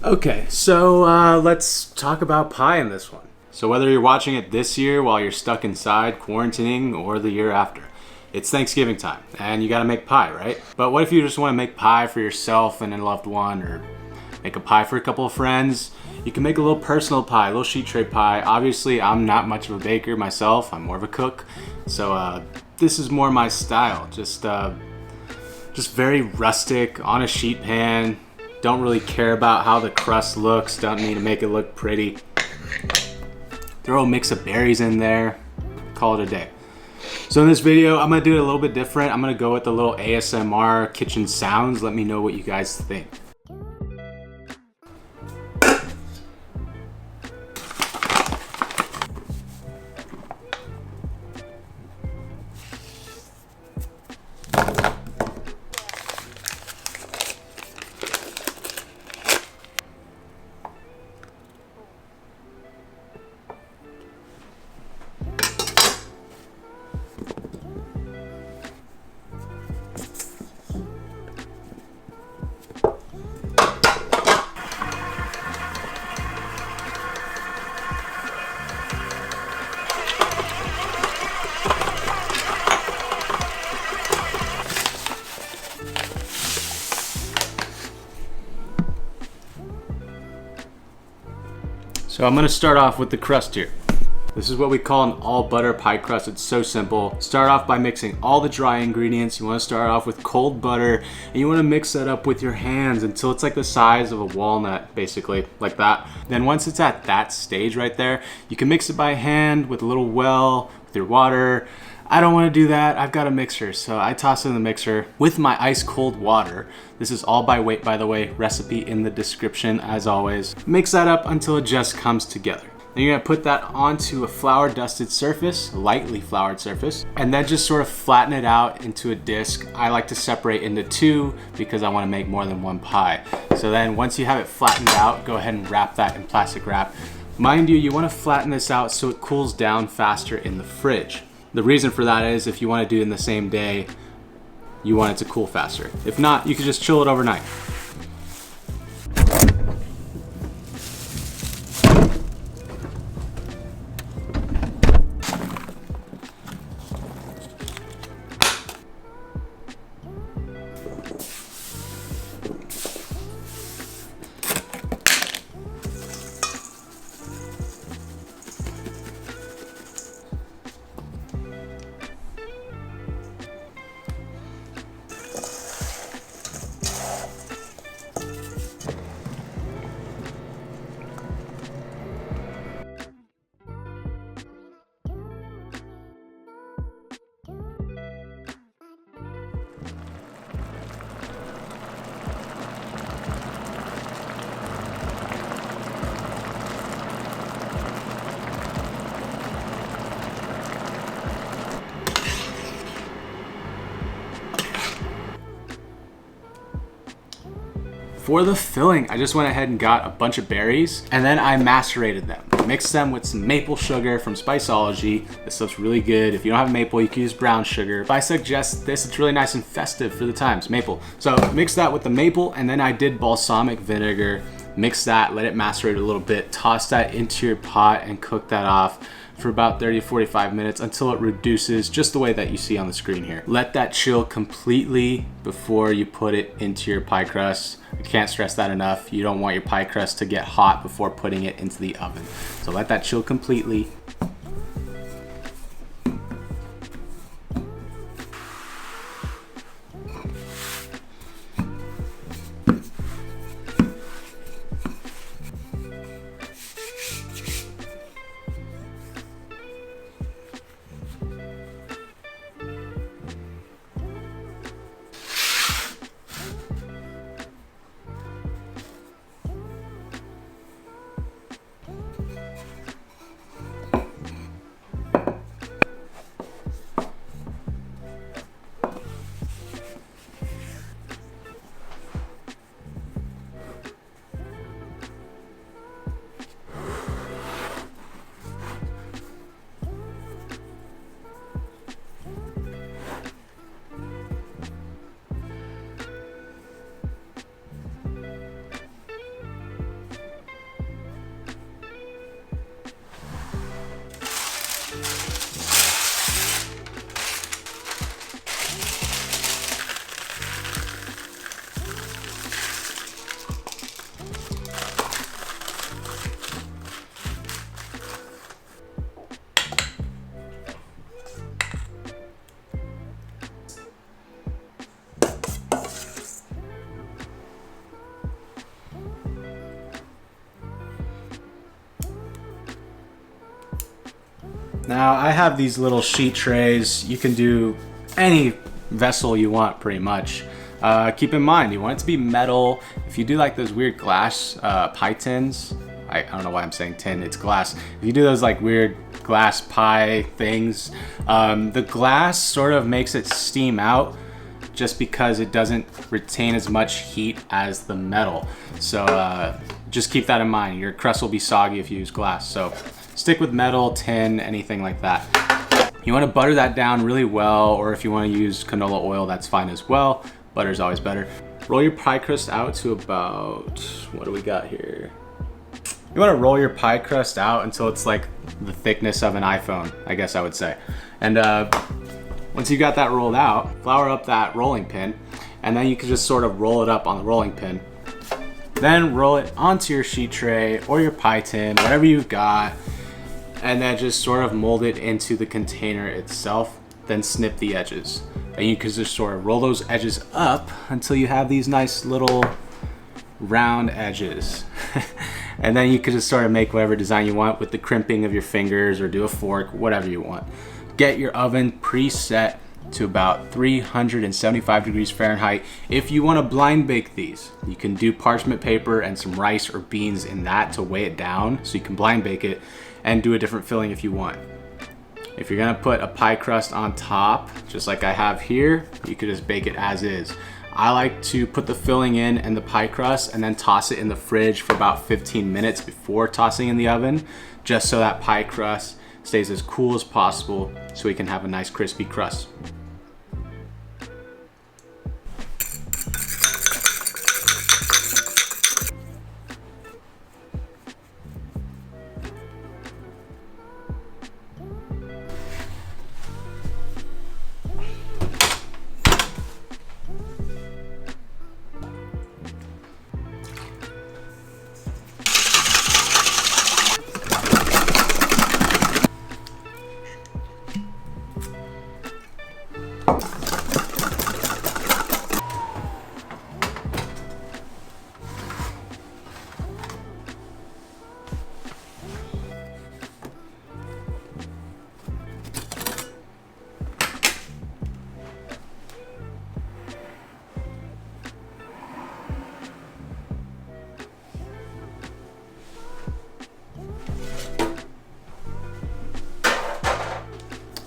Okay, so let's talk about pie in this one. So whether you're watching it this year while you're stuck inside quarantining or the year after, it's Thanksgiving time and you gotta make pie, right? But what if you just wanna make pie for yourself and a loved one, or make a pie for a couple of friends? You can make a little personal pie, a little sheet tray pie. Obviously, I'm not much of a baker myself, I'm more of a cook. So this is more my style, just very rustic on a sheet pan. Don't really care about how the crust looks, don't need to make it look pretty. Throw a mix of berries in there, call it a day. So in this video, I'm gonna do it a little bit different. I'm gonna go with the little ASMR kitchen sounds. Let me know what you guys think. So I'm gonna start off with the crust here. This is what we call an all butter pie crust. It's so simple. Start off by mixing all the dry ingredients. You wanna start off with cold butter, and you wanna mix that up with your hands until it's like the size of a walnut, basically, like that. Then once it's at that stage right there, you can mix it by hand with a little well, with your water. I don't want to do that. I've got a mixer, so I toss it in the mixer with my ice cold water. This is all by weight, by the way. Recipe in the description, as always. Mix that up until it just comes together. Then you're gonna put that onto a flour dusted surface, lightly floured surface, and then just sort of flatten it out into a disc. I like to separate into two because I want to make more than one pie. So then once you have it flattened out, go ahead and wrap that in plastic wrap. Mind you, you want to flatten this out so it cools down faster in the fridge. The reason for that is if you want to do it in the same day, you want it to cool faster. If not, you can just chill it overnight. For the filling, I just went ahead and got a bunch of berries and then I macerated them. Mixed them with some maple sugar from Spiceology. This stuff's really good. If you don't have maple, you can use brown sugar. But I suggest this, it's really nice and festive for the times, maple. So mix that with the maple, and then I did balsamic vinegar. Mix that, let it macerate a little bit, toss that into your pot and cook that off for about 30 to 45 minutes until it reduces just the way that you see on the screen here. Let that chill completely before you put it into your pie crust. I can't stress that enough. You don't want your pie crust to get hot before putting it into the oven. So let that chill completely. Now I have these little sheet trays. You can do any vessel you want pretty much. Keep in mind, you want it to be metal. If you do like those weird glass pie tins, I don't know why I'm saying tin, it's glass. If you do those like weird glass pie things, the glass sort of makes it steam out just because it doesn't retain as much heat as the metal. So just keep that in mind. Your crust will be soggy if you use glass. So stick with metal, tin, anything like that. You want to butter that down really well, or if you want to use canola oil, that's fine as well. Butter's always better. Roll your pie crust out to about, what do we got here? You want to roll your pie crust out until it's like the thickness of an iPhone, I guess I would say. And once you got that rolled out, flour up that rolling pin, and then you can just sort of roll it up on the rolling pin. Then roll it onto your sheet tray or your pie tin, whatever you've got, and then just sort of mold it into the container itself. Then snip the edges. And you can just sort of roll those edges up until you have these nice little round edges. And then you can just sort of make whatever design you want with the crimping of your fingers, or do a fork, whatever you want. Get your oven preset to about 375 degrees Fahrenheit. If you want to blind bake these, you can do parchment paper and some rice or beans in that to weigh it down, so you can blind bake it and do a different filling if you want. If you're gonna put a pie crust on top, just like I have here, you could just bake it as is. I like to put the filling in and the pie crust and then toss it in the fridge for about 15 minutes before tossing in the oven, just so that pie crust stays as cool as possible so we can have a nice crispy crust.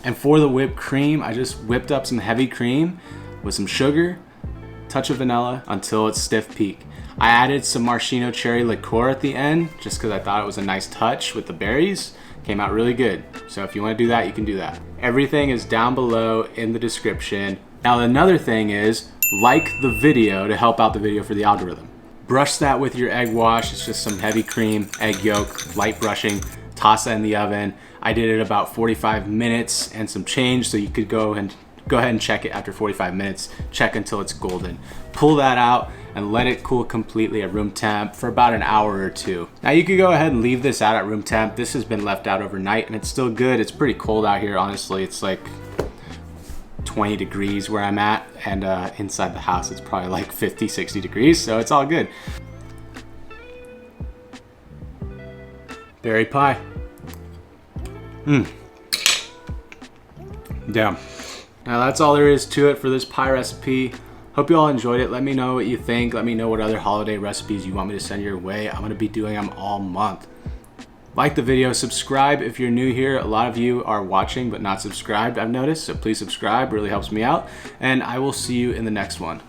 And for the whipped cream, I just whipped up some heavy cream with some sugar, touch of vanilla until it's stiff peak. I added some maraschino cherry liqueur at the end just because I thought it was a nice touch with the berries. Came out really good. So if you want to do that, you can do that. Everything is down below in the description. Now another thing is, like the video to help out the video for the algorithm. Brush that with your egg wash. It's just some heavy cream, egg yolk, light brushing. Toss that in the oven. I did it about 45 minutes and some change, so you could go ahead and check it after 45 minutes. Check until it's golden. Pull that out and let it cool completely at room temp for about an hour or two. Now you could go ahead and leave this out at room temp. This has been left out overnight and it's still good. It's pretty cold out here, honestly. It's like 20 degrees where I'm at, and inside the house it's probably like 50, 60 degrees, so it's all good. Berry pie. Damn. Now that's all there is to it for this pie recipe. Hope you all enjoyed it. Let me know what you think. Let me know what other holiday recipes you want me to send your way. I'm gonna be doing them all month. Like the video, subscribe if you're new here. A lot of you are watching but not subscribed, I've noticed, so please subscribe, really helps me out. And I will see you in the next one.